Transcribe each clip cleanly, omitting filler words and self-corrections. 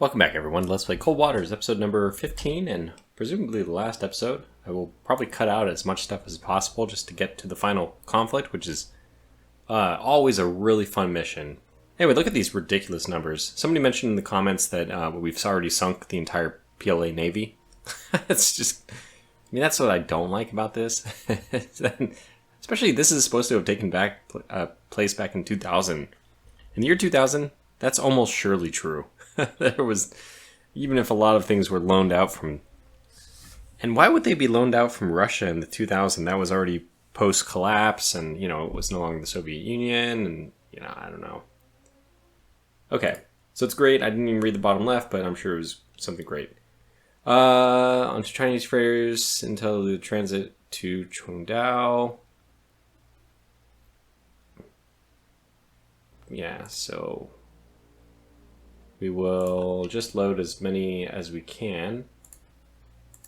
Welcome back, everyone. Let's Play Cold Waters, episode number 15, and presumably the last episode. I will probably cut out as much stuff as possible just to get to the final conflict, which is always a really fun mission. Anyway, look at these ridiculous numbers. Somebody mentioned in the comments that we've already sunk the entire PLA Navy. It's just... I mean, that's what I don't like about this. Especially, this is supposed to have taken place back in 2000. In the year 2000, that's almost surely true. There was, even if a lot of things were loaned out from, and why would they be loaned out from Russia in the 2000? That was already post-collapse, and, you know, it was no longer the Soviet Union, and, you know, I don't know. Okay, so it's great. I didn't even read the bottom left, but I'm sure it was something great. Onto Chinese freighters until the transit to Chengdao. Yeah, so... we will just load as many as we can.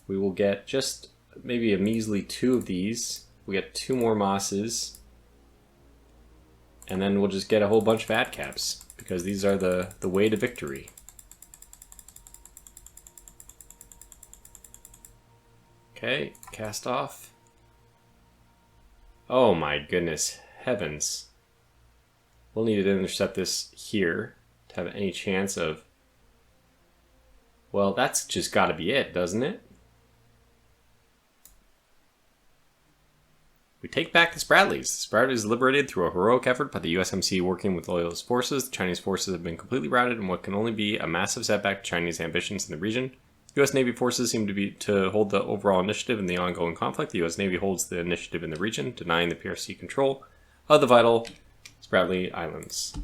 We will get just maybe a measly 2 of these. We get 2 more mosses. And then we'll just get a whole bunch of ad caps, because these are the way to victory. Okay, cast off. Oh my goodness, heavens. We'll need to intercept this here to have any chance of... well, that's just gotta be it, doesn't it? We take back the Spratleys. The Spratleys liberated through a heroic effort by the USMC working with loyalist forces. The Chinese forces have been completely routed in what can only be a massive setback to Chinese ambitions in the region. U.S. Navy forces seem to hold the overall initiative in the ongoing conflict. The U.S. Navy holds the initiative in the region, denying the PRC control of the vital Spratly Islands.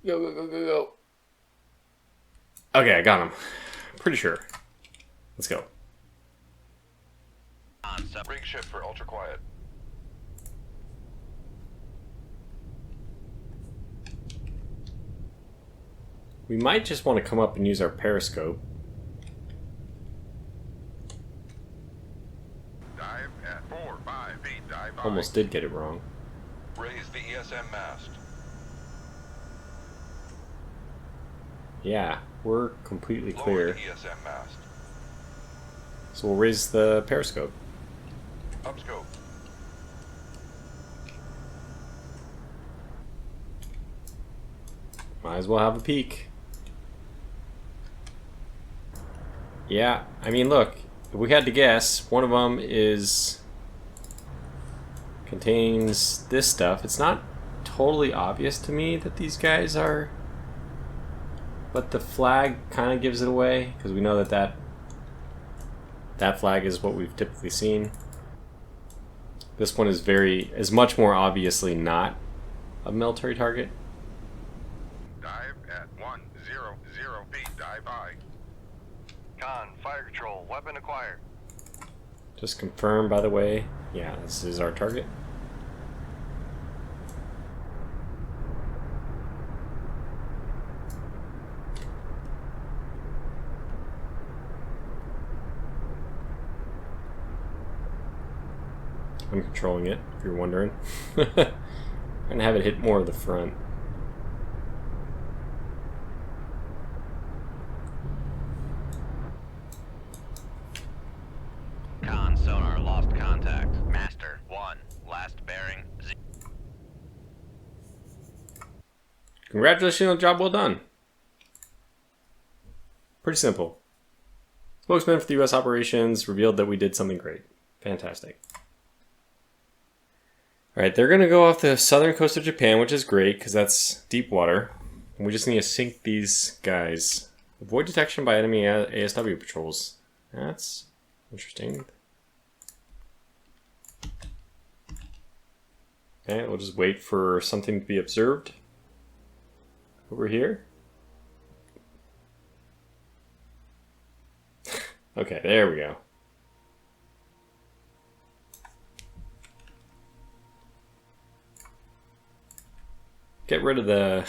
Go, go, go, go, go. Okay, I got him. Pretty sure. Let's go. Rig ship for ultra quiet. We might just want to come up and use our periscope. Dive at 4-5 feet. Dive high. Almost did get it wrong. Raise the ESM mast. Yeah, we're completely Lower clear. the ESM mast. So we'll raise the periscope. Upscope. Might as well have a peek. Yeah, I mean, look, if we had to guess, one of them contains this stuff. It's not totally obvious to me that these guys are, but the flag kind of gives it away, because we know that flag is what we've typically seen. This one is much more obviously not a military target. Dive at 100 feet. Dive high. Con, fire control, weapon acquired. Just confirm, by the way. Yeah, this is our target. I'm controlling it, if you're wondering. I'm gonna have it hit more of the front. Con sonar lost contact. Master 1. Last bearing 0. Congratulations on a job well done. Pretty simple. Spokesman for the U.S. operations revealed that we did something great. Fantastic. Alright, they're going to go off the southern coast of Japan, which is great, because that's deep water. And we just need to sink these guys. Avoid detection by enemy ASW patrols. That's interesting. Okay, we'll just wait for something to be observed. Over here. Okay, there we go. Get rid of the...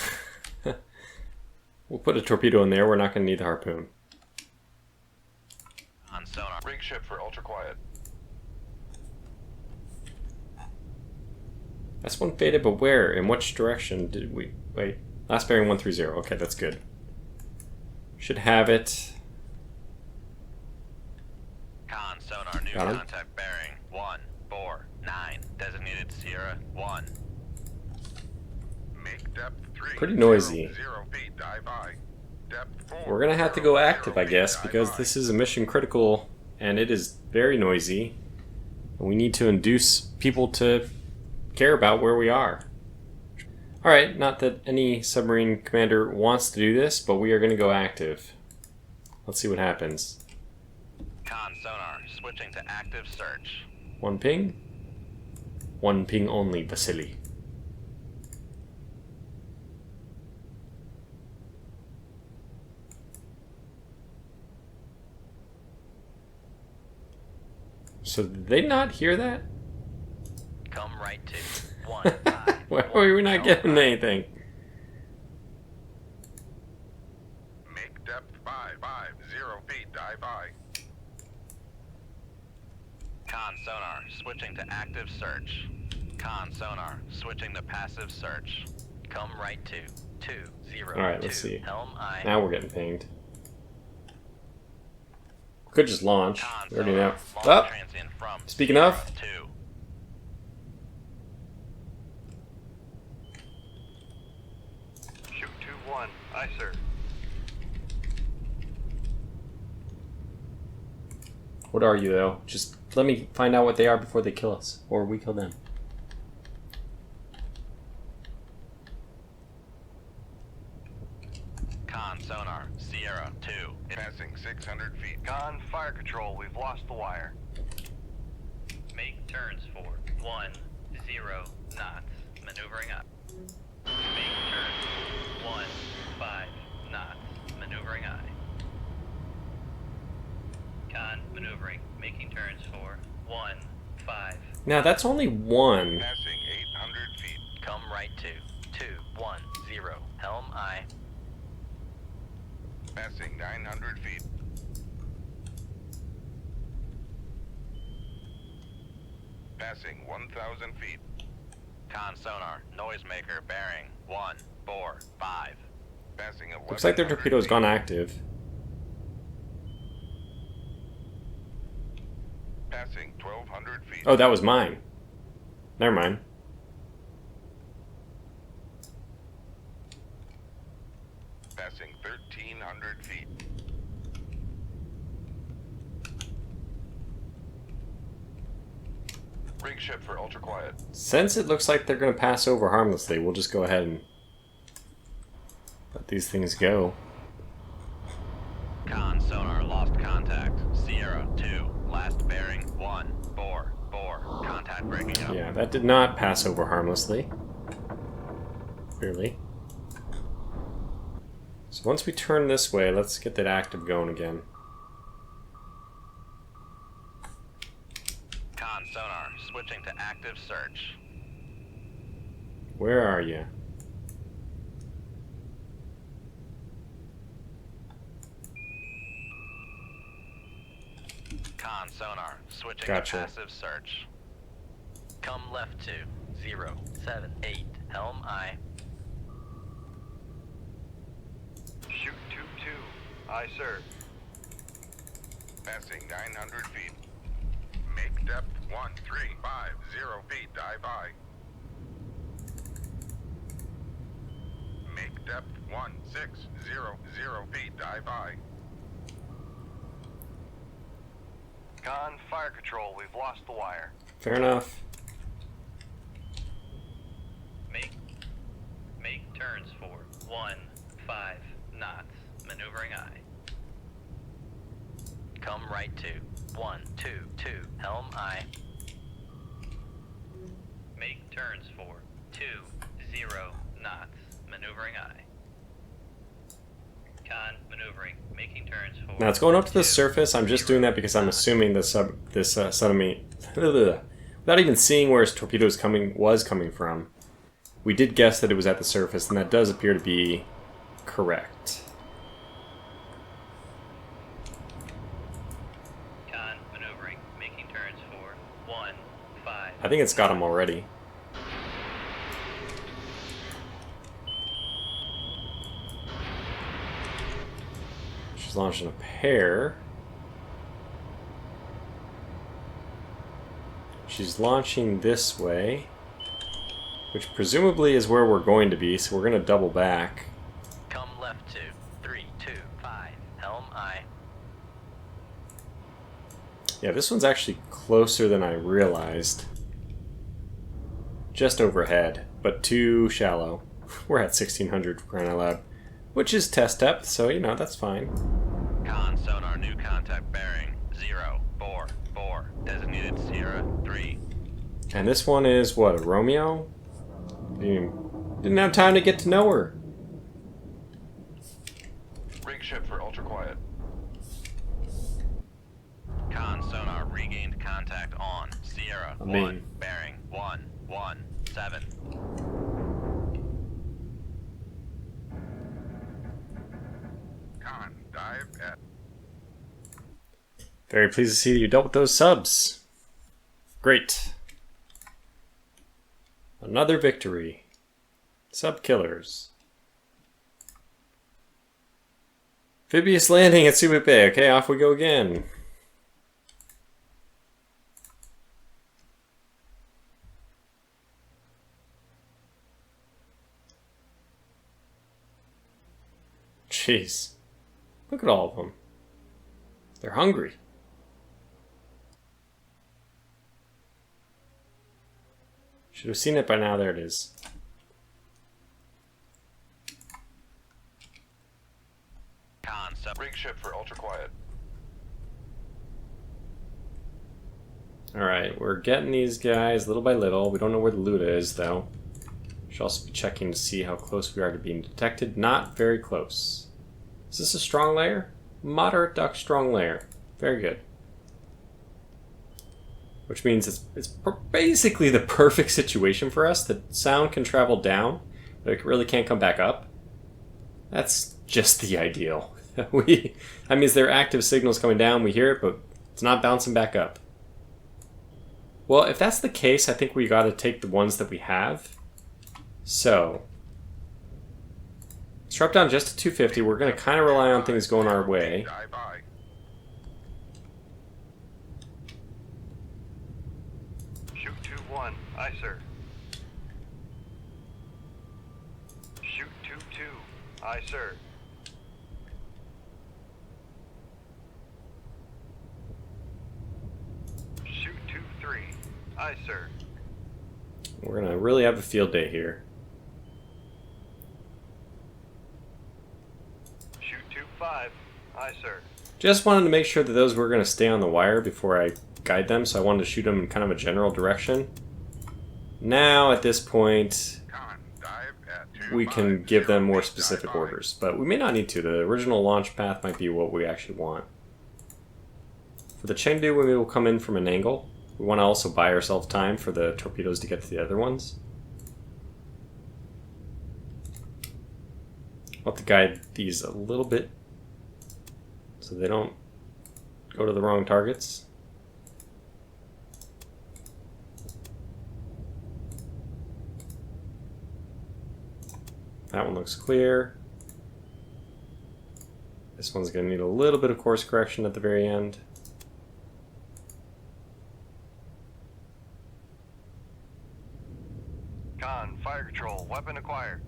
We'll put a torpedo in there. We're not going to need the harpoon. On sonar. Rig ship for ultra quiet. That's one faded, but where? In which direction did we... wait. Last bearing 130. Okay, that's good. Should have it. Con sonar, new Got him. contact bearing 149. Designated Sierra 1. Make depth 3. Pretty noisy. 0 feet, dive by. Depth 4. We're gonna have to go 0 active, I feet, guess, dive because by. this is a mission critical and it is very noisy. We need to induce people to care about where we are. Alright, not that any submarine commander wants to do this, but we are going to go active. Let's see what happens. Con sonar, switching to active search. One ping. One ping only, Vasily. So did they not hear that? Come right to 1-5. Why are we not getting anything? Make depth 0 feet, dive by. Con sonar, switching to active search. Con sonar, switching to passive search. Come right to 202. Alright, let's see. Helm I. Now we're getting pinged. Could just launch. Con We already sonar, know. launch Oh! transient from Speaking of. 2. Shoot 2-1. Aye, sir. What are you, though? Just let me find out what they are before they kill us. Or we kill them. Con sonar, Sierra 2. Passing 600 feet. Con, fire control. We've lost the wire. Make turns for 10 knots. Maneuvering up. Make turns 15 knots. Maneuvering I. Con maneuvering. Making turns for 15. Now, that's only one. Passing 800 feet. Come right to 210. Helm I. Passing 900 feet. Passing 1,000 feet. Con sonar. Noisemaker bearing 145. Passing 1100 Looks like their torpedo's feet. gone active. Passing 1,200 feet. Oh, that was mine. Never mind. Passing 1,300 feet. Rig ship for ultra quiet. Since it looks like they're going to pass over harmlessly, we'll just go ahead and let these things go. Con sonar lost contact. Sierra 2. Last bearing 144. Contact breaking up. Yeah, that did not pass over harmlessly. Clearly. So once we turn this way, let's get that active going again. Con sonar switching to active search. Where are you? Con sonar switching Gotcha. to passive search. Come left to 078. Helm I. Shoot 2-2. Aye, sir. Passing 900 feet. Make depth 1350 feet. Dive by. Make depth 1600 feet. Dive by. Con, fire control. We've lost the wire. Fair enough. Make turns for 15 knots. Maneuvering I. Come right to 122. Helm I. Make turns for 20 knots. Maneuvering I. Con maneuvering. Making turns for. Now it's going up to the surface. I'm just doing that because I'm assuming this submarine, without even seeing where his torpedo was coming from. We did guess that it was at the surface, and that does appear to be correct. Con maneuvering. Making turns for 15. I think it's got him already. She's launching a pair. She's launching this way, which presumably is where we're going to be, so we're going to double back. Come left 2, 3, 2, 5. Helm aye. Yeah, this one's actually closer than I realized. Just overhead, but too shallow. We're at 1600 for crying out loud, which is test depth, so you know, that's fine. Con sonar new contact bearing 0, 4, 4. Designated Sierra 3. And this one is what, a Romeo? Didn't have time to get to know her. Rig ship for ultra quiet. Con sonar regained contact on Sierra 1 bearing 1, 1, 7. Con, dive at Very pleased to see that you dealt with those subs. Great. Another victory. Sub killers. Amphibious landing at Subic Bay. Okay, off we go again. Jeez. Look at all of them. They're hungry. Should have seen it by now. There it is. Con sub rig ship for ultra quiet. Alright, we're getting these guys little by little. We don't know where the loot is, though. Should also be checking to see how close we are to being detected. Not very close. Is this a strong layer? Moderate duck strong layer. Very good. Which means it's basically the perfect situation for us. The sound can travel down, but it really can't come back up. That's just the ideal. That means there are active signals coming down, we hear it, but it's not bouncing back up. Well, if that's the case, I think we gotta take the ones that we have. So, let's drop down just to 250. We're gonna kind of rely on things going our way. Dive aye. Shoot 2-1. Aye, sir. Shoot 2-2. Aye, sir. Shoot 2-3. Aye, sir. We're gonna really have a field day here. Shoot 2-5. Aye, sir. Just wanted to make sure that those were gonna stay on the wire before I guide them, so I wanted to shoot them in kind of a general direction. Now, at this point, Con, dive at we can give them more 250, specific dive aye. orders, but we may not need to. The original launch path might be what we actually want. For the Chengdu, we will come in from an angle. We want to also buy ourselves time for the torpedoes to get to the other ones. I'll have to guide these a little bit so they don't go to the wrong targets. That one looks clear. This one's going to need a little bit of course correction at the very end. Con, fire control. Weapon acquired.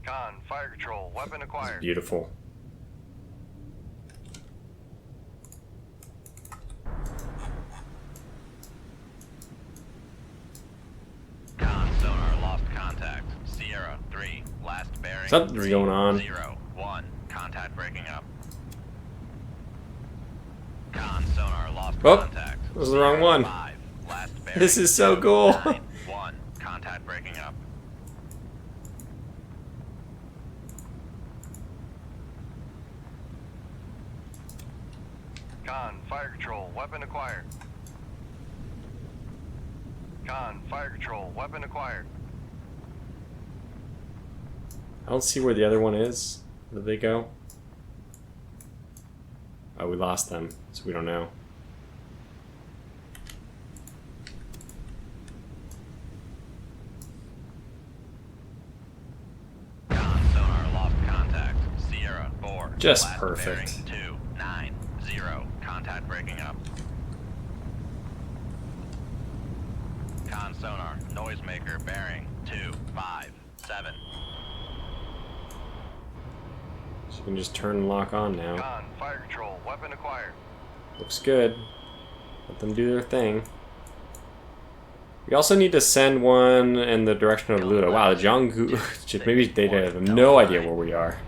Con, fire control. Weapon acquired. Beautiful. Con sonar lost contact. Sierra 3. Last bearing. Something's 3, going on. 0, 1. Contact breaking up. Con sonar lost Oh, contact. that was the wrong one. 5. Last bearing. This is so cool. 9, 1. Contact breaking up. Con, fire control. Weapon acquired. Con, fire control. Weapon acquired. I don't see where the other one is. Where did they go? Oh, we lost them, so we don't know. Just Last perfect. Bearing 290. Contact breaking up. Con sonar. Noisemaker bearing 257. So you can just turn and lock on now. Con, fire control, weapon acquired. Looks good. Let them do their thing. We also need to send one in the direction of Luda. Wow, the Jianghu... Maybe they have no idea where we are.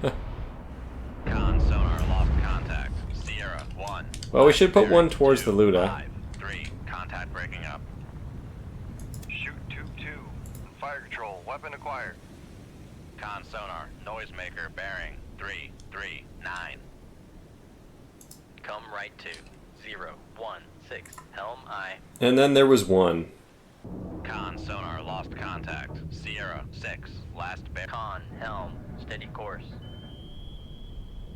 Con sonar lost contact. Sierra 1. Well, we should put one towards the Luda. 3. Contact breaking up. Shoot 2-2. Fire control, weapon acquired. Con sonar. Noisemaker bearing 339. Come right to 016. Helm I. And then there was one. Con sonar lost contact. Sierra 6. Last bear. Con helm. Steady course.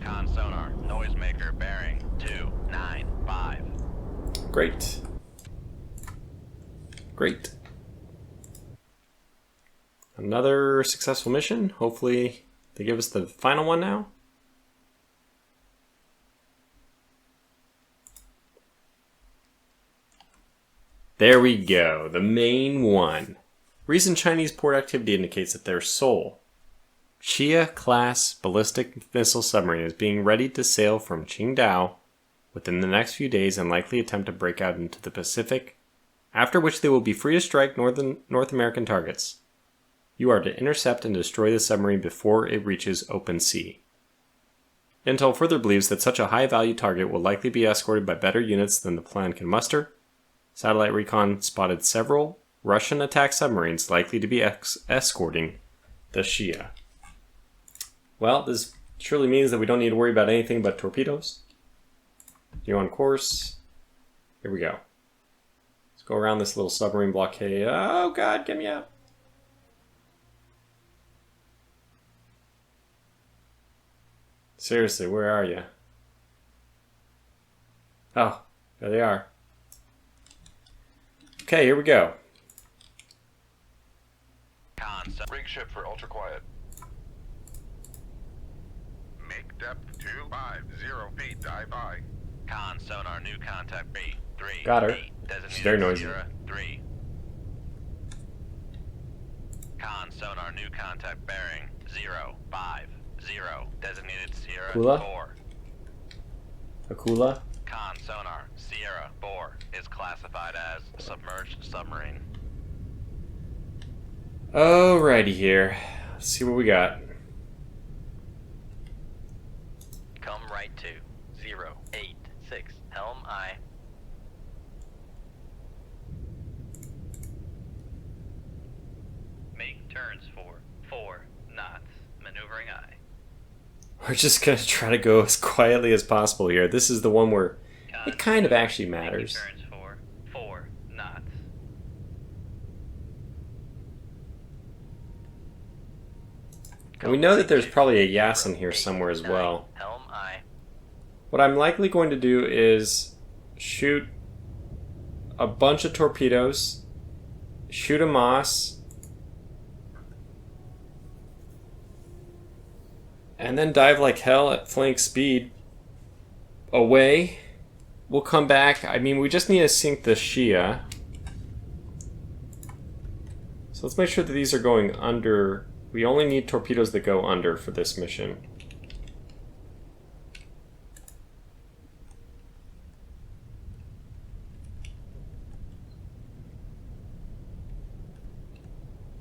Con sonar. Noisemaker bearing 295. Great. Great. Another successful mission. Hopefully they give us the final one now. There we go, the main one. Recent Chinese port activity indicates that their sole Xia-class ballistic missile submarine is being ready to sail from Qingdao within the next few days and likely attempt to break out into the Pacific, after which they will be free to strike North American targets. You are to intercept and destroy the submarine before it reaches open sea. Intel further believes that such a high-value target will likely be escorted by better units than the plan can muster. Satellite recon spotted several Russian attack submarines likely to be escorting the Xia. Well, this surely means that we don't need to worry about anything but torpedoes. You on course. Here we go. Let's go around this little submarine blockade. Oh god, get me out. Seriously, where are you? Oh, there they are. Okay, here we go. Rig ship for ultra quiet. Make depth 250 feet. Dive by. Con sonar new contact B3. Got her. She's very noisy. Sierra 3. Con sonar new contact bearing 050. Designated Sierra Kula? 4. Akula. Con sonar Sierra 4 is classified as submerged submarine. Alrighty here. Let's see what we got. Come right to 086. Helm I. Make turns for 4 knots. Maneuvering I. We're just gonna try to go as quietly as possible here. This is the one where it kind of actually matters. Turns for 4 knots. And we know that there's probably a Yasin here somewhere as well. Helm I. What I'm likely going to do is shoot a bunch of torpedoes, shoot a Moss, and then dive like hell at flank speed away. We'll come back. I mean, we just need to sink the Xia. So let's make sure that these are going under. We only need torpedoes that go under for this mission.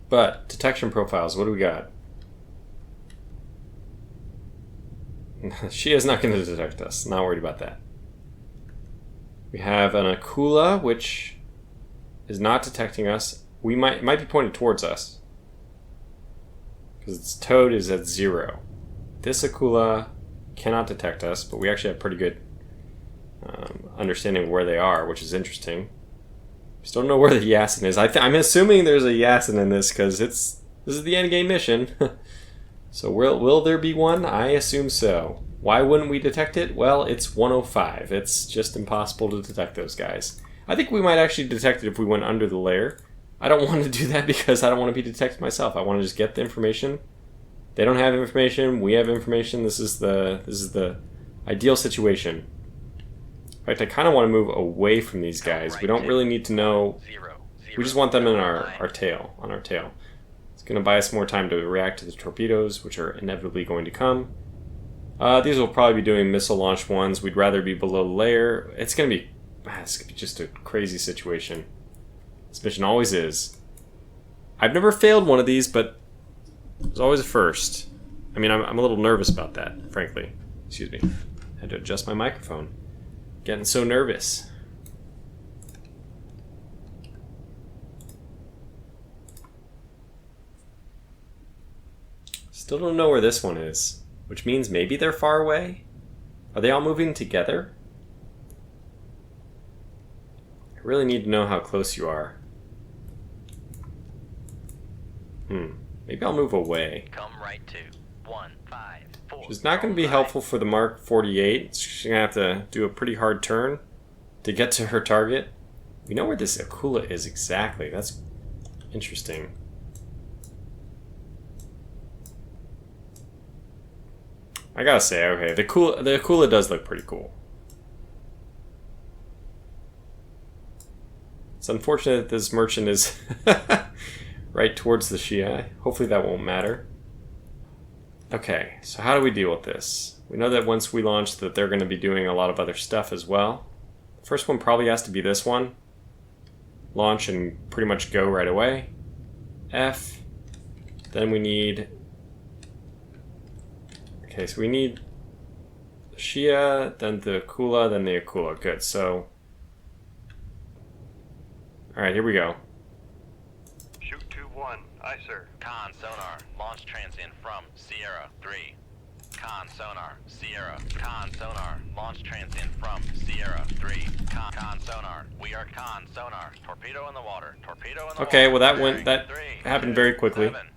But, detection profiles, what do we got? She is not going to detect us. Not worried about that. We have an Akula, which is not detecting us. It might be pointed towards us, because its towed is at 0. This Akula cannot detect us, but we actually have pretty good understanding of where they are, which is interesting. We still don't know where the Yasin is. I'm assuming there's a Yasin in this, because this is the endgame mission. So will there be one? I assume so. Why wouldn't we detect it? Well, it's 105. It's just impossible to detect those guys. I think we might actually detect it if we went under the layer. I don't want to do that because I don't want to be detected myself. I want to just get the information They don't have information. We have information. This is the ideal situation. In fact, I kind of want to move away from these guys. We don't really need to know. We just want them in our tail, on our tail. It's going to buy us more time to react to the torpedoes, which are inevitably going to come. These will probably be doing missile launch ones. We'd rather be below the layer. It's going to be just a crazy situation. This mission always is. I've never failed one of these, but there's always a first. I mean, I'm a little nervous about that, frankly. Excuse me. I had to adjust my microphone. Getting so nervous. Still don't know where this one is, which means maybe they're far away? Are they all moving together? I really need to know how close you are. Maybe I'll move away. Come right to 154. Which is not going to be helpful for the Mark 48. She's going to have to do a pretty hard turn to get to her target. We know where this Akula is exactly. That's interesting. I gotta say, okay, the Akula does look pretty cool. It's unfortunate that this merchant is right towards the Shia. Hopefully that won't matter. Okay, so how do we deal with this? We know that once we launch that they're going to be doing a lot of other stuff as well. The first one probably has to be this one. Launch and pretty much go right away. F. Then we need... Okay, so we need the Shia, then the Akula, then the Akula. Good, so... Alright, here we go. Shoot 2-1. Aye, sir. Con sonar, launch transient from Sierra 3. Con sonar, Sierra. Con sonar, launch transient from Sierra 3. Con sonar, we are con sonar. Torpedo in the water. Torpedo in the water. Okay, well that happened very quickly. 7.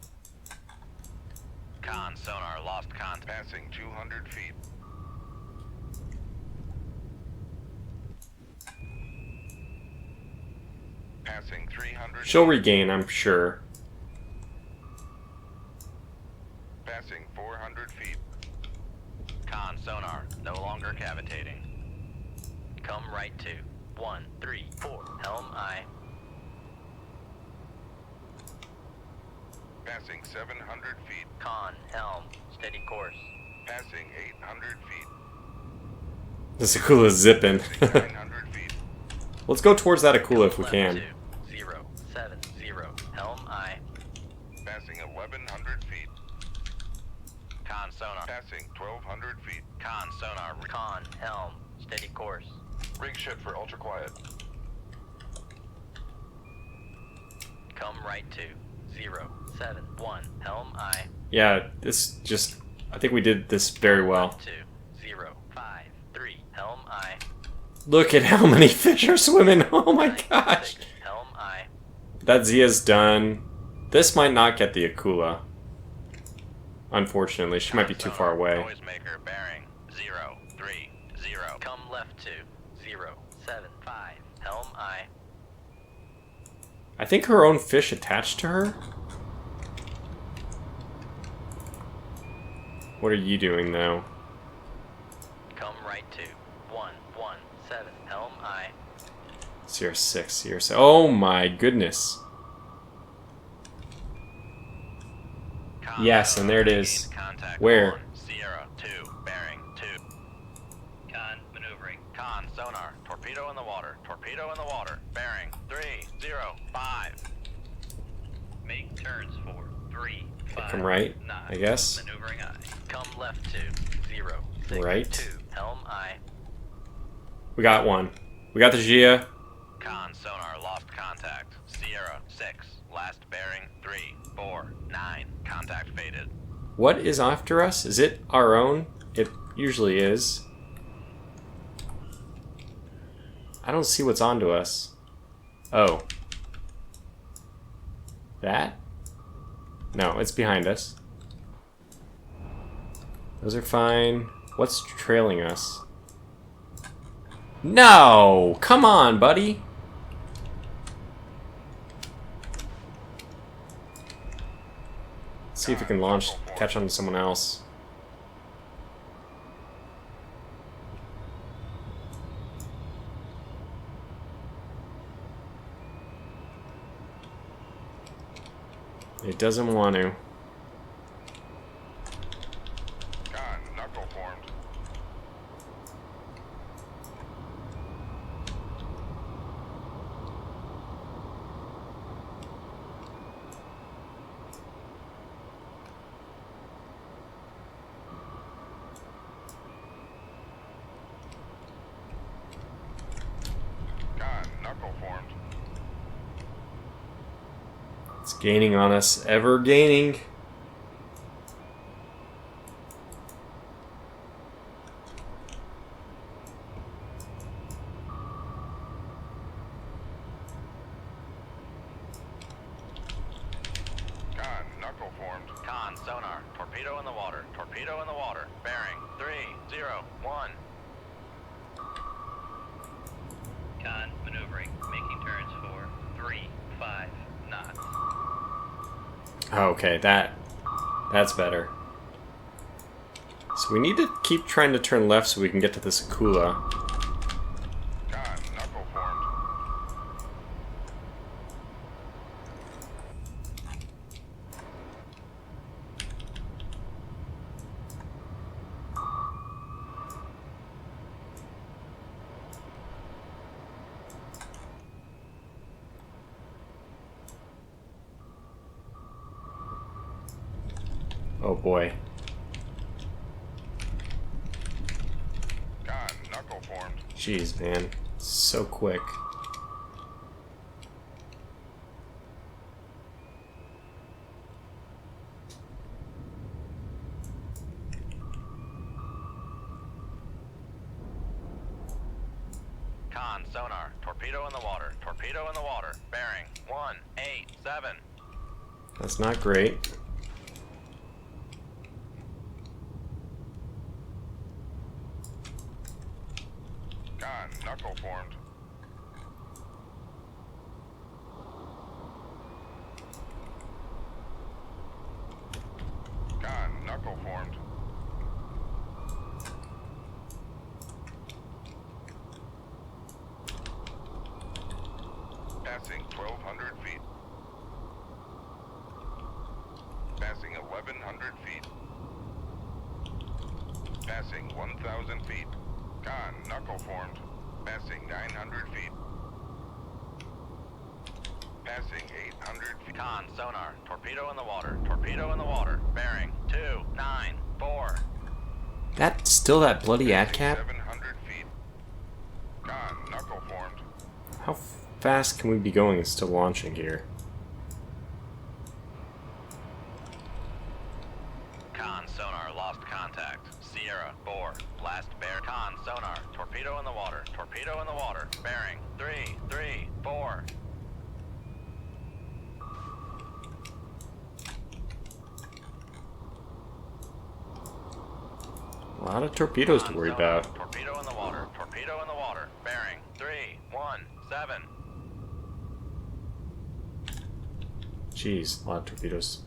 Con sonar, lost contact. Passing 200 feet. Passing 300 She'll regain, I'm sure. Passing 400 feet. Con sonar, no longer cavitating. Come right to 134. Helm aye. Passing 700 feet. Con helm, steady course. Passing 800 feet. This Akula's zipping. 900 feet. Let's go towards that Akula if we can. 070. Helm aye. Passing 1100 feet. Con sonar. Passing 1200 feet. Con sonar. Con helm, steady course. Rig ship for ultra quiet. Come right to 071. Helm aye. Yeah, this just... I think we did this very well. 2053. Helm aye. Look at how many fish are swimming. Oh my gosh. Helm aye. That Zia's done. This might not get the Akula. Unfortunately, she might be too far away. Noisemaker bearing 030. Come left to 075. Helm aye. I think her own fish attached to her. What are you doing though? Come right to 117. Helm aye. Sierra 6, Sierra 7. Oh my goodness. Con Yes, and there it sonar, is. contact Where? on Sierra 2, bearing 2. Con maneuvering. Con sonar. Torpedo in the water. Torpedo in the water. Bearing 305. Make turns for 359. Come right, I guess. Maneuvering aye. Come left to 062. Right. Helm aye. We got one. We got the Gia. Con sonar lost contact. Sierra 6. Last bearing 349. Contact faded. What is after us? Is it our own? It usually is. I don't see what's onto us. Oh. That? No, it's behind us. Those are fine. What's trailing us? No! Come on, buddy! See if we can launch, catch on to someone else. It doesn't want to. Con, knuckle formed. Con, knuckle formed. It's gaining on us, ever gaining. Con, knuckle formed. Con, sonar, torpedo in the water, torpedo in the water, bearing 301. Con, maneuvering, making turns for 3-5 knots. Okay, that's better. So we need to keep trying to turn left so we can get to this Akula. Con, knuckle formed. Oh boy. Con, knuckle formed. Jeez, man. So quick. Con, sonar, torpedo in the water, torpedo in the water, bearing 187. That's not great. Con, knuckle formed. Con, knuckle formed. Passing 1,200 feet. Passing 1,100 feet. Passing 1,000 feet. Con, knuckle formed. Passing 900 feet. Passing 800 feet. Con, sonar, torpedo in the water, torpedo in the water, bearing 294. Still that bloody AdCap? 700 feet. Con, knuckle formed. How fast can we be going and still launching here? Con, sonar, lost contact. Sierra, bore, last bear. Con, sonar, torpedo in the water, torpedo in the water, bearing 334. A lot of torpedoes to worry sonar, about. Torpedo in the water, torpedo in the water, bearing 317. Jeez, a lot of torpedoes.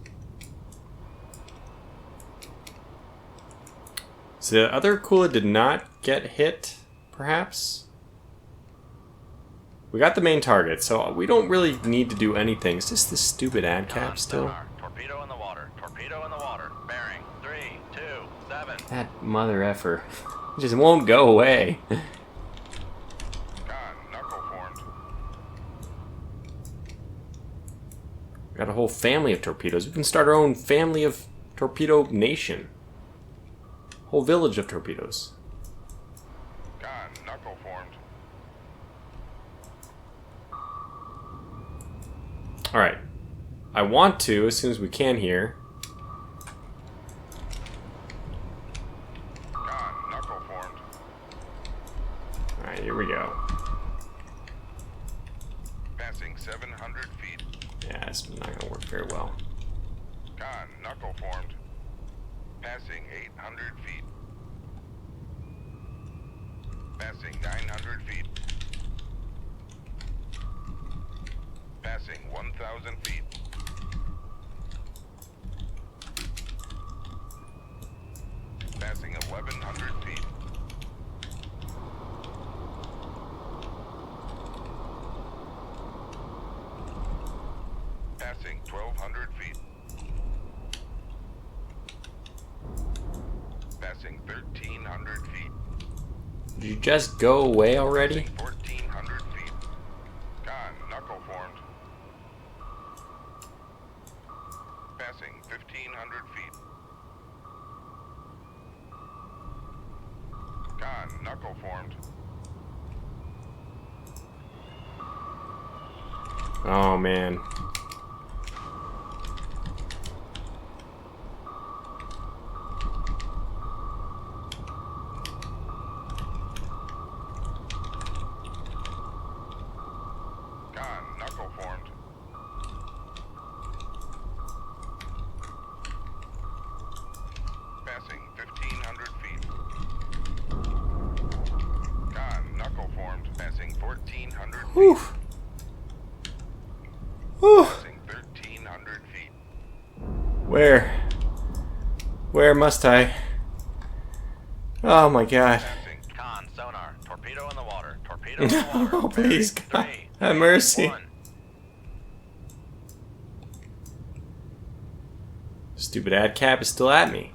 So the other Akula did not get hit, perhaps? We got the main target, so we don't really need to do anything. Is this the stupid AdCap Con, still? sonar, torpedo in the water, torpedo in the water, bearing 327. That mother effer. It just won't go away. Con, knuckle formed. We got a whole family of torpedoes. We can start our own family of torpedo nation. Whole village of torpedoes. Con, knuckle formed. Alright. I want to, as soon as we can here. Con, knuckle formed. Alright, here we go. Passing 700 feet. Yeah, it's not going to work very well. Con, knuckle formed. Passing 800 feet. Passing 900 feet. Passing 1,000 feet. Would you just go away already? 1,400 feet. Con, knuckle formed. Passing 1,500 feet. Con, knuckle formed. Oh man. Con, knuckle formed. Passing 1,500 feet. Con, knuckle formed. Passing 1,400 feet. Whew. Whew. Passing 1,300 feet. Where? Where must I? Oh my god. Passing. Con, sonar, torpedo in the water, torpedo in the water. Oh, please, Bearing God. 3, Have mercy. 1. Stupid ad cap is still at me.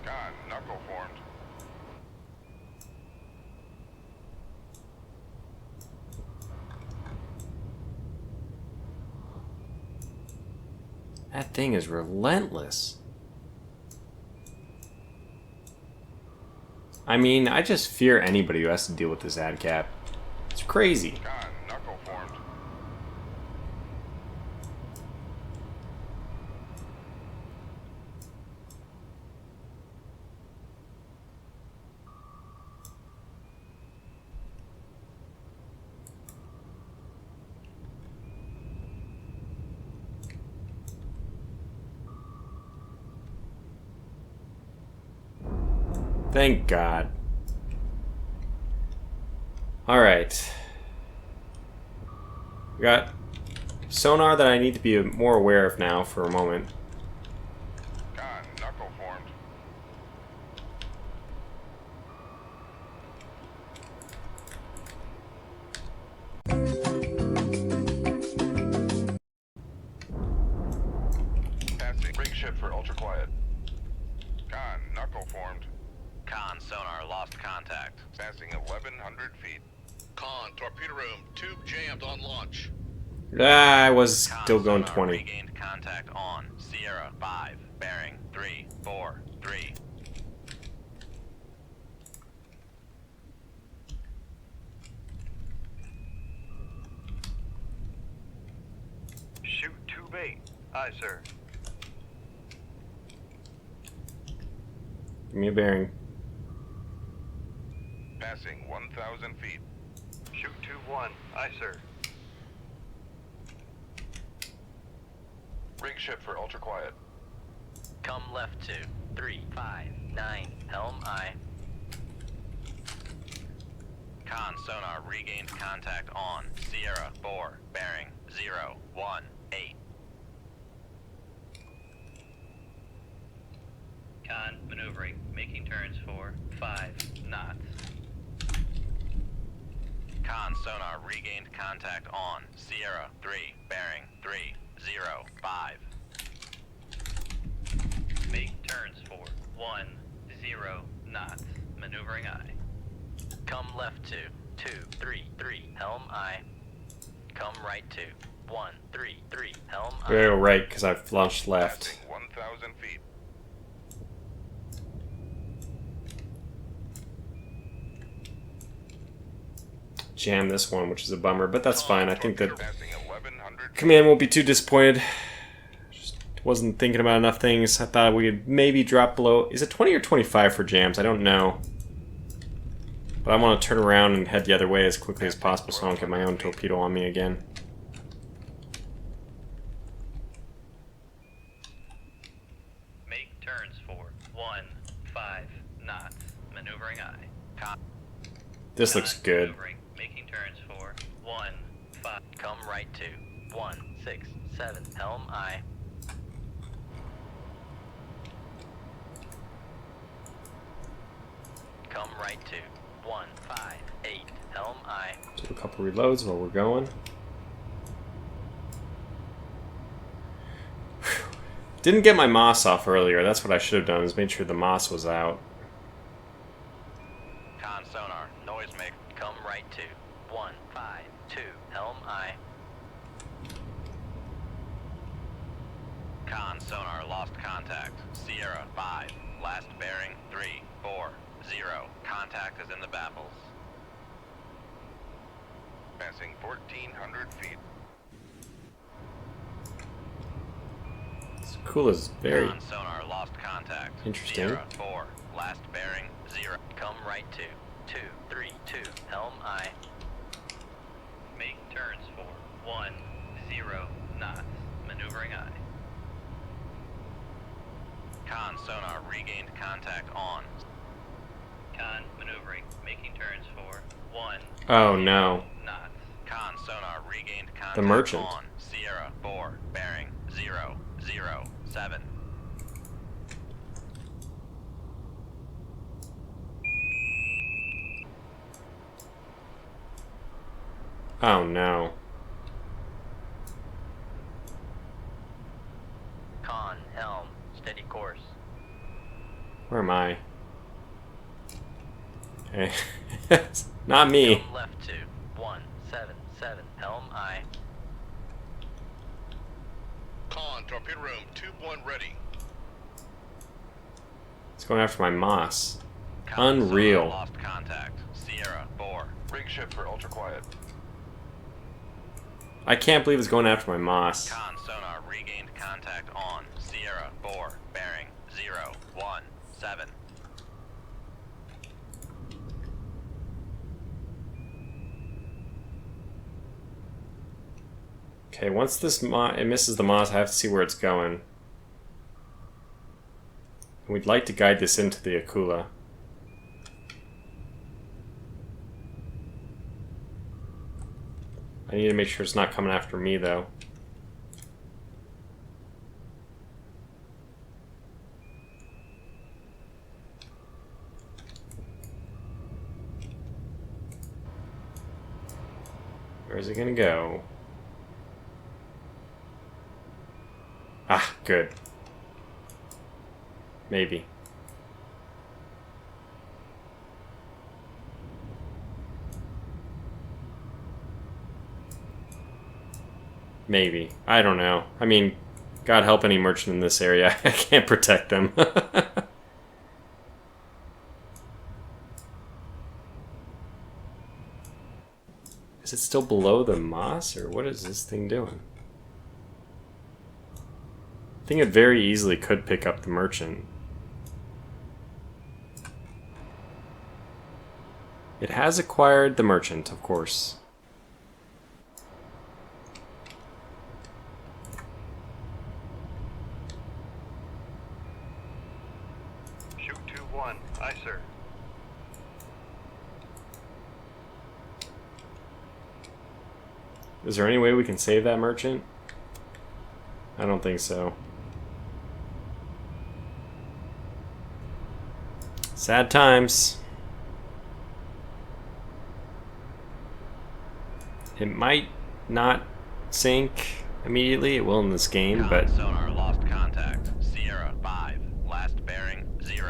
Con, knuckle formed. That thing is relentless. I mean, I just fear anybody who has to deal with this ad cap. It's crazy. Con, knuckle formed. Thank God. Alright. We got sonar that I need to be more aware of now for a moment. Con, knuckle formed. Passing. Rig ship for ultra quiet. Con, knuckle formed. Con, sonar, lost contact. Passing 1,100 feet. Con, torpedo room, tube jammed on launch. Ah, I was Con, still going sonar, 20. regained contact on Sierra 5, bearing 3, 4, 3. Shoot tube 8. Aye, sir. Give me a bearing. Passing 1,000 feet. Shoot tube 1. Aye, sir. Rig ship for ultra quiet. Come left 2, 3, 5, 9, helm aye. Con, sonar, regained contact on Sierra 4, bearing 0, 1, 8. Con, maneuvering, making turns for 5 knots. Con, sonar, regained contact on Sierra 3, bearing 3, 0, 5. Make turns for 1, 0 knots, maneuvering aye. Come left 2, 2, 3, 3, helm aye. Come right 2, 1, 3, 3, helm aye. We're gonna go right because I've launched left. Passing 1,000 feet. Jam this one, which is a bummer, but that's fine. I think that Passing 1,100 feet. command won't be too disappointed. Just wasn't thinking about enough things. I thought we could maybe drop below. Is it 20 or 25 for jams? I don't know. But I want to turn around and head the other way as quickly as possible so I don't get my own torpedo on me again. Make turns for 1, 5 knots, maneuvering aye. Con, This looks good. maneuvering, making turns for 1, 5. Come right 2, 1, 6, 7, helm aye. Come right 2, 1, 5, 8, helm aye. Do a couple reloads while we're going. Didn't get my moss off earlier. That's what I should have done, is made sure the moss was out. 152, helm aye. Con sonar lost contact. Sierra 5, last bearing 340. Contact is in the baffles. Passing 1,400 feet. This cool is very Con sonar lost contact. interesting. Sierra 4, last bearing 0. Come right to 232, helm aye. Make turns for 10 knots. Maneuvering aye. Con sonar regained contact on. Con maneuvering, making turns for 10 Oh no. knots. Con sonar regained contact The merchant. on. Sierra 4, bearing 007. Oh no. Con helm, steady course. Where am I? Okay. Not me. Come left to 177, helm aye. Con, torpedo room, tube 1 ready. It's going after my moss. Con Unreal. sonar lost contact. Sierra 4. Rig shift for ultra quiet. I can't believe it's going after my moss. Con sonar regained contact on. Sierra 4, bearing 017. Okay, once this it misses the moss, I have to see where it's going. We'd like to guide this into the Akula. I need to make sure it's not coming after me, though. Where's it gonna go? Ah, good. Maybe. Maybe. I don't know. I mean, God help any merchant in this area. I can't protect them. Is it still below the moss, or what is this thing doing? I think it very easily could pick up the merchant. It has acquired the merchant, of course. Shoot 2-1. Aye, sir. Is there any way we can save that merchant? I don't think so. Sad times. It might not sink immediately. It will in this game, Con but sonar lost contact. Sierra 5, last bearing 000.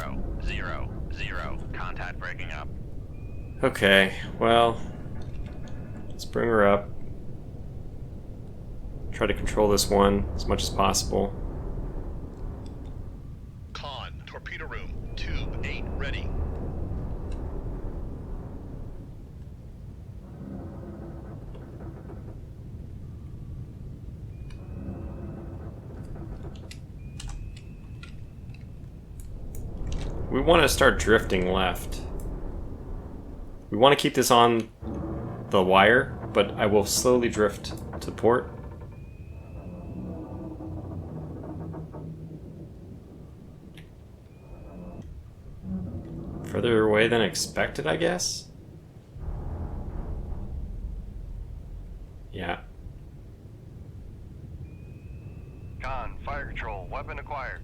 Contact breaking up. okay. Well, let's bring her up. Try to control this one as much as possible. Con, torpedo room, tube 8 ready. We want to start drifting left. We want to keep this on the wire, but I will slowly drift to port. Further away than expected, I guess? Yeah. Con, fire control. Weapon acquired.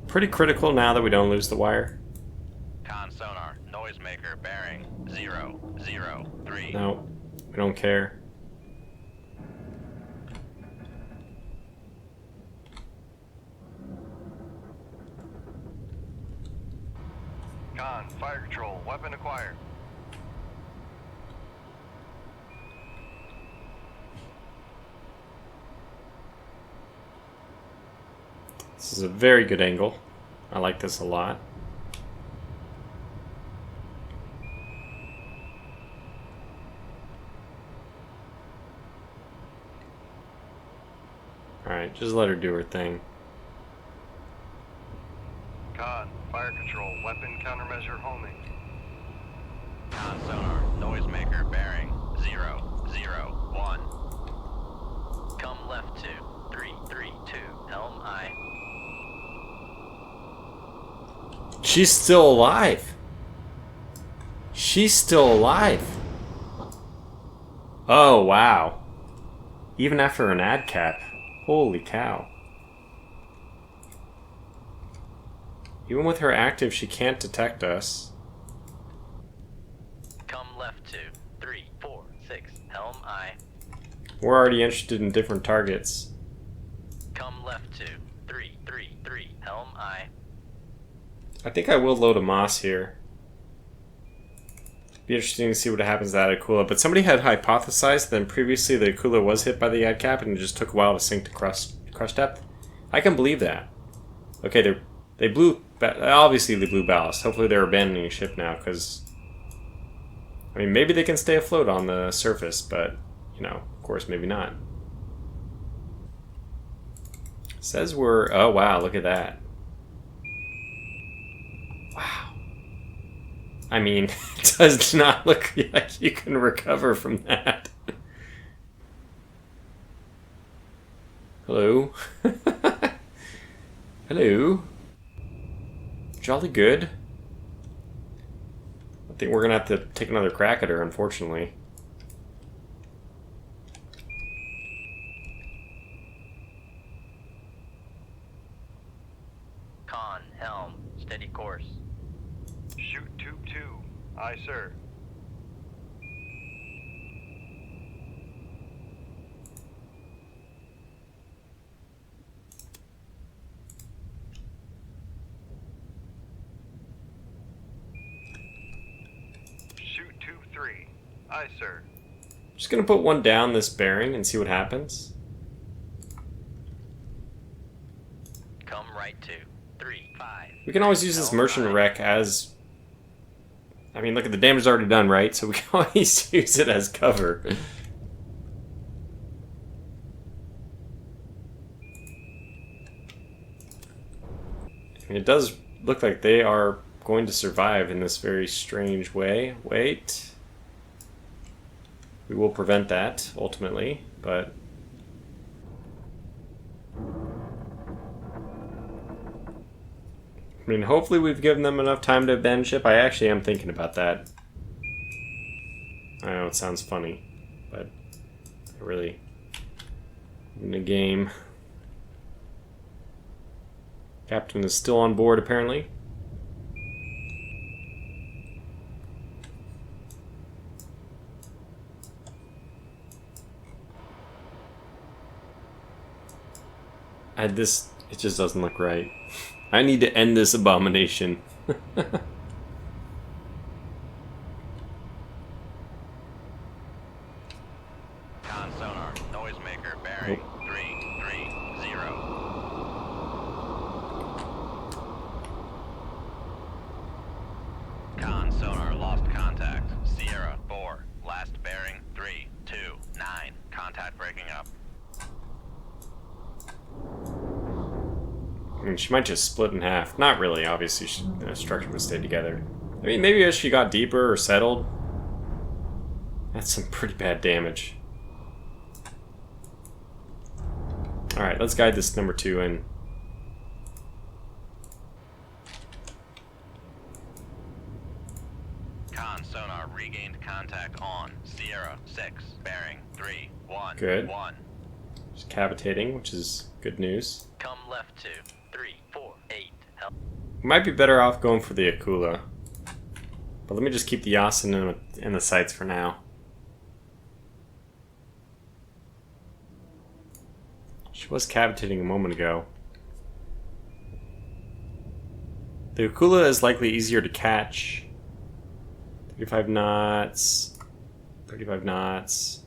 Pretty critical now that we don't lose the wire. Con sonar, noisemaker bearing 003. No, we don't care. Con, fire control, weapon acquired. This is a very good angle. I like this a lot. Alright, just let her do her thing. Con, fire control, weapon countermeasure homing. Con sonar, noisemaker, bearing 001. Come left 2332, helm I. She's still alive. She's still alive. Oh, wow. Even after an ad cap. Holy cow. Even with her active, she can't detect us. Come left 2346, helm I. We're already interested in different targets. Come left 2333, helm I. I think I will load a Moss here. Be interesting to see what happens to that Akula. But somebody had hypothesized that previously the Akula was hit by the ad cap and it just took a while to sink to crush depth. I can believe that. Okay, they blew... Obviously they blew ballast. Hopefully they're abandoning ship now, because... I mean, maybe they can stay afloat on the surface, but, you know, of course, maybe not. Says we're... Oh, wow, look at that. Wow. I mean, it does not look like you can recover from that. Hello? Hello? Jolly good. I think we're gonna have to take another crack at her, unfortunately. Con, helm, steady course. Shoot tube 2. Aye, sir. Shoot tube 3. Aye, sir. Just gonna put one down this bearing and see what happens. Come right 235. We can always use this merchant wreck as... I mean, look at the damage already done, right? So we can always use it as cover. I mean, it does look like they are going to survive in this very strange way. Wait. We will prevent that, ultimately, but... I mean, hopefully we've given them enough time to abandon ship. I actually am thinking about that. I know it sounds funny, but I really... in the game... Captain is still on board, apparently. It just doesn't look right. I need to end this abomination. Con sonar, noisemaker, bearing 330. Con sonar, lost contact. Sierra 4, last bearing 329. Contact breaking up. I mean, she might just split in half. Not really, obviously. The structure would stay together. I mean, maybe as she got deeper or settled. That's some pretty bad damage. Alright, let's guide this number 2 in. Con sonar, regained contact on. Sierra 6, bearing 311. Good. Just cavitating, which is good news. Come left 2, 3, 4, 8. Help. We might be better off going for the Akula. But let me just keep the Yasin in the sights for now. She was cavitating a moment ago. The Akula is likely easier to catch. 35 knots. 35 knots.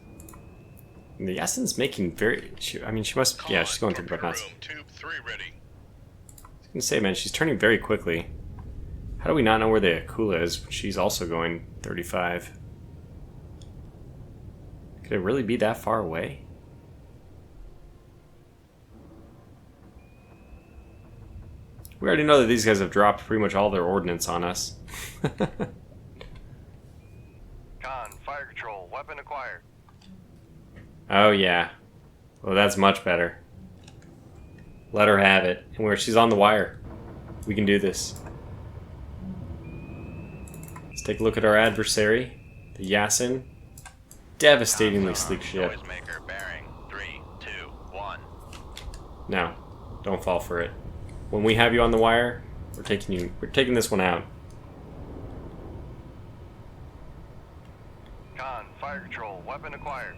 And the Yasen's making very... she must... yeah, she's going 35 knots. Tube 3 ready. I was gonna say, man, she's turning very quickly. How do we not know where the Akula is? She's also going 35. Could it really be that far away? We already know that these guys have dropped pretty much all their ordnance on us. Con, fire control, weapon acquired. Oh yeah. Well, that's much better. Let her have it. And where she's on the wire. We can do this. Let's take a look at our adversary, the Yasen. Devastatingly sleek ship. Noisemaker bearing 3, 2, 1. No, don't fall for it. When we have you on the wire, we're taking this one out. Con, fire control, weapon acquired.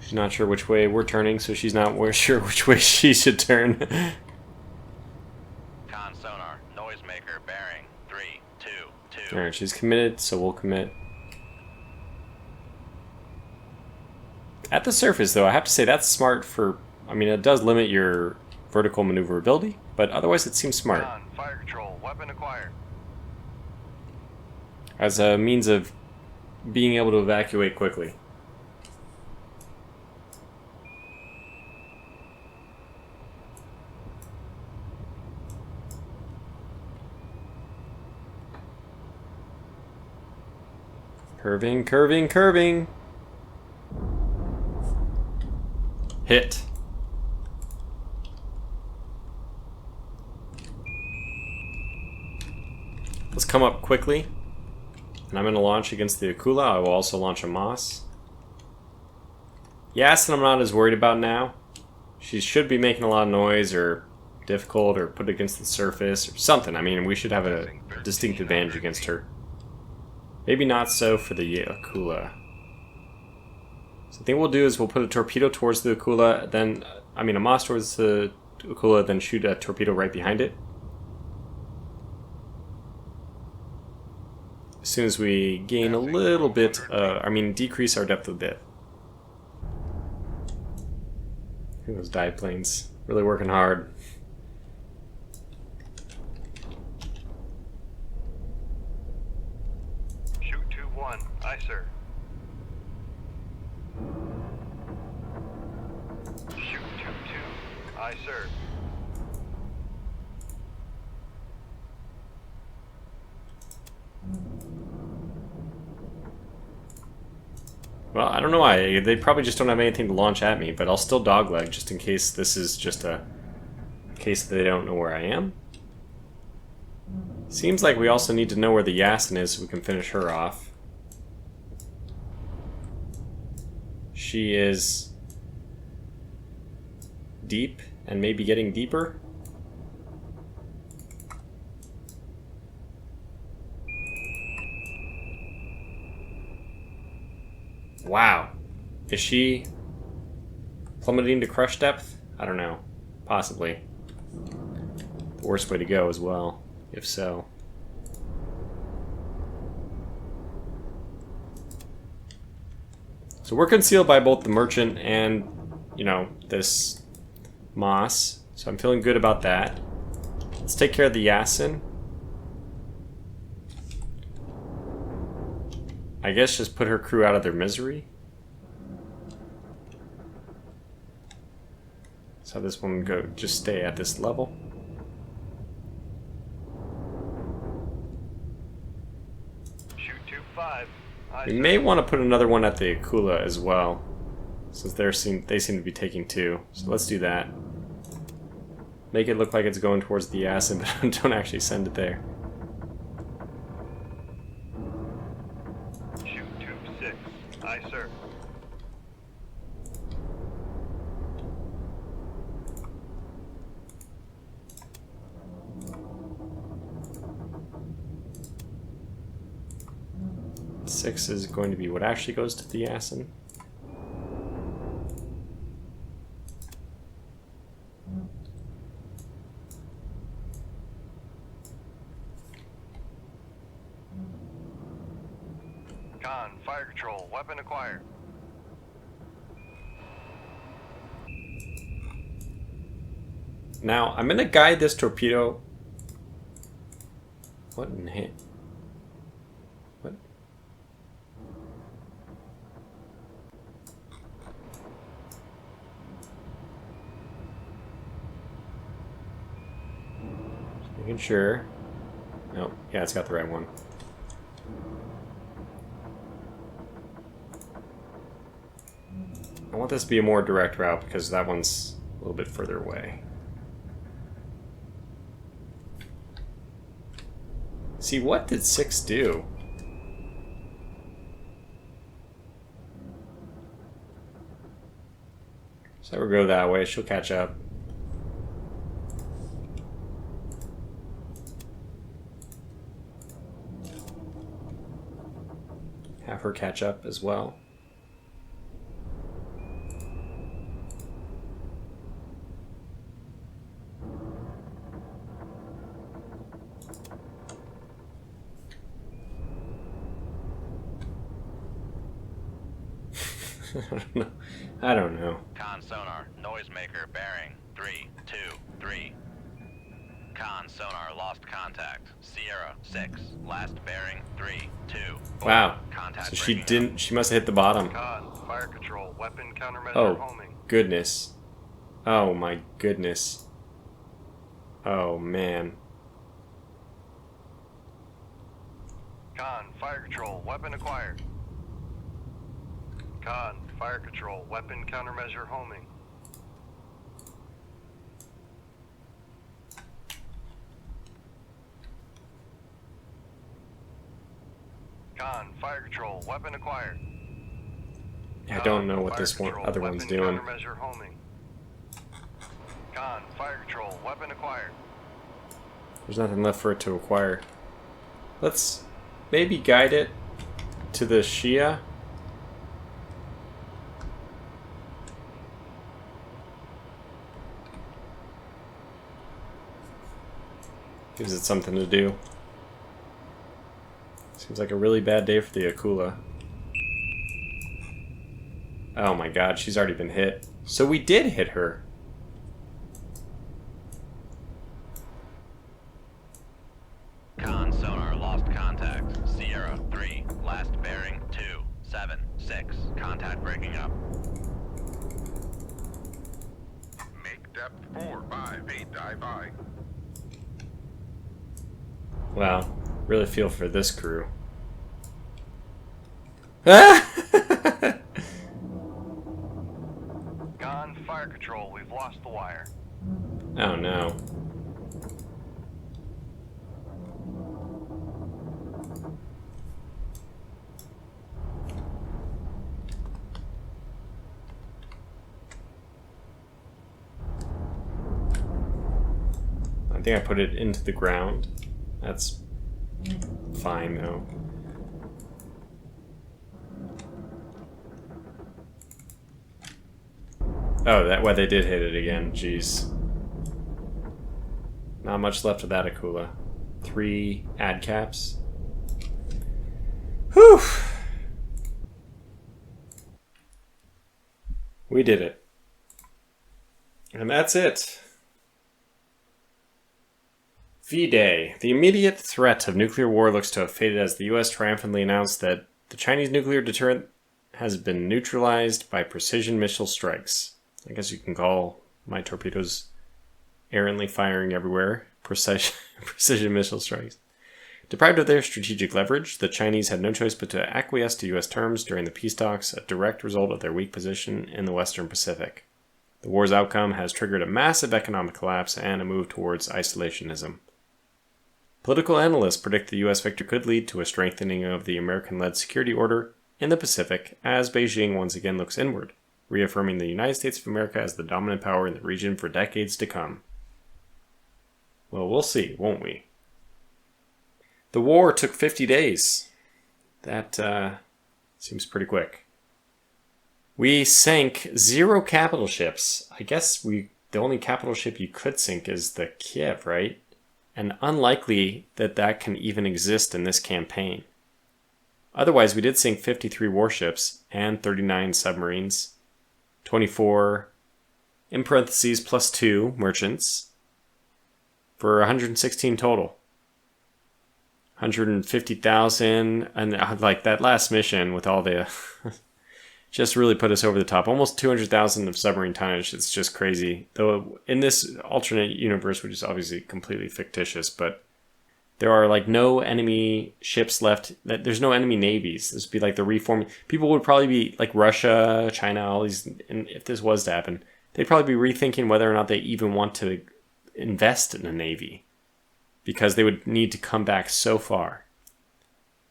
She's not sure which way we're turning, so she's not sure which way she should turn. Con sonar, noisemaker bearing 3, 2, 2. Alright, she's committed, so we'll commit. At the surface, though, I have to say that's smart for... I mean, it does limit your vertical maneuverability, but otherwise it seems smart. Con, fire control, weapon acquired. As a means of being able to evacuate quickly. Curving, curving, curving. Hit. Let's come up quickly. And I'm going to launch against the Akula. I will also launch a Moss. Yasen I'm not as worried about now. She should be making a lot of noise or difficult or put against the surface or something. I mean, we should have a distinct advantage against her. Maybe not so for the Akula. So I think what we'll do is we'll put a torpedo towards the Akula, then, a Moss towards the Akula, then shoot a torpedo right behind it. As soon as we gain a little bit, decrease our depth a bit. Those dive planes, really working hard. Shoot 2-1, aye sir. Shoot 2-2, aye sir. Well, I don't know why. They probably just don't have anything to launch at me, but I'll still dogleg just in case this is just a case that they don't know where I am. Seems like we also need to know where the Yasen is so we can finish her off. She is deep and maybe getting deeper. Wow. Is she plummeting to crush depth? I don't know. Possibly. The worst way to go as well, if so. So we're concealed by both the merchant and, this Moss. So I'm feeling good about that. Let's take care of the Yasen. I guess just put her crew out of their misery. Let's have this one go, just stay at this level. Shoot 2-5, aye We sir. may want to put another one at the Akula as well, since they seem to be taking two. So let's do that. Make it look like it's going towards the Yasen, but don't actually send it there. Shoot 2-6, aye sir. Six is going to be what actually goes to the Yasen. Con, fire control, weapon acquired. Now, I'm going to guide this torpedo. What in hit? What? Just making sure. Oh, yeah, it's got the right one. I want this to be a more direct route because that one's a little bit further away. See, what did 6 do? So we'll go that way, she'll catch up. Have her catch up as well. I don't know. Con sonar, noisemaker, bearing 323. Con sonar, lost contact. Sierra 6, last bearing 32. Wow. Contact So she breaking didn't. She must have hit the bottom. Con, fire control, weapon countermeasure Oh, homing. goodness. Oh my goodness. Oh man. Con, fire control, weapon acquired. Con, fire control, weapon countermeasure homing. Con, fire control, weapon acquired. I don't know what Fire this one, control, other one's weapon doing. Countermeasure homing. Con, fire control, weapon acquired. There's nothing left for it to acquire. Let's maybe guide it to the Shia. Gives it something to do. Seems like a really bad day for the Akula. Oh my god, she's already been hit. So we did hit her. Con sonar, lost contact. Sierra 3, last bearing 276. Contact breaking up. Make depth 4, 5, 8, dive by. Wow, really feel for this crew. Ah! Con, fire control, we've lost the wire. Oh no. I think I put it into the ground. That's fine though. Oh, that why they did hit it again. Jeez. Not much left of that Akula. 3 ad caps. Whew. We did it. And that's it. V-Day. The immediate threat of nuclear war looks to have faded as the U.S. triumphantly announced that the Chinese nuclear deterrent has been neutralized by precision missile strikes. I guess you can call my torpedoes errantly firing everywhere precision missile strikes. Deprived of their strategic leverage, the Chinese had no choice but to acquiesce to U.S. terms during the peace talks, a direct result of their weak position in the Western Pacific. The war's outcome has triggered a massive economic collapse and a move towards isolationism. Political analysts predict the U.S. victory could lead to a strengthening of the American-led security order in the Pacific as Beijing once again looks inward, reaffirming the United States of America as the dominant power in the region for decades to come. Well, we'll see, won't we? The war took 50 days. That seems pretty quick. We sank 0 capital ships. I guess the only capital ship you could sink is the Kiev, right? And unlikely that that can even exist in this campaign. Otherwise, we did sink 53 warships and 39 submarines, 24, in parentheses, plus 2 merchants, for 116 total. 150,000, and like that last mission with all the just really put us over the top. Almost 200,000 of submarine tonnage. It's just crazy. Though in this alternate universe, which is obviously completely fictitious, but there are like no enemy ships left. There's no enemy navies. This would be like the reforming. People would probably be like Russia, China, all these. And if this was to happen, they'd probably be rethinking whether or not they even want to invest in a navy, because they would need to come back so far.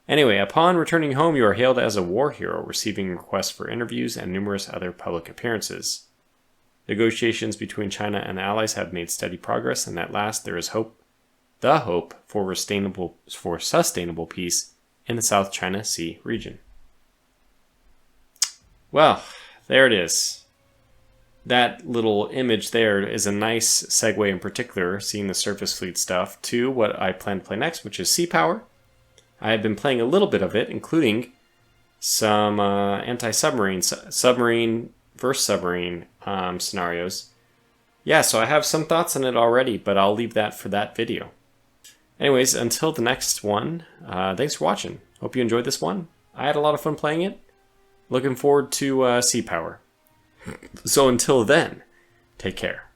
Anyway, upon returning home, you are hailed as a war hero, receiving requests for interviews and numerous other public appearances. Negotiations between China and the Allies have made steady progress, and at last there is hope for sustainable peace in the South China Sea region. Well, there it is. That little image there is a nice segue, in particular, seeing the surface fleet stuff, to what I plan to play next, which is Sea Power. I have been playing a little bit of it, including some anti-submarine, submarine versus submarine scenarios. Yeah, so I have some thoughts on it already, but I'll leave that for that video. Anyways, until the next one, thanks for watching. Hope you enjoyed this one. I had a lot of fun playing it. Looking forward to Sea Power. So until then, take care.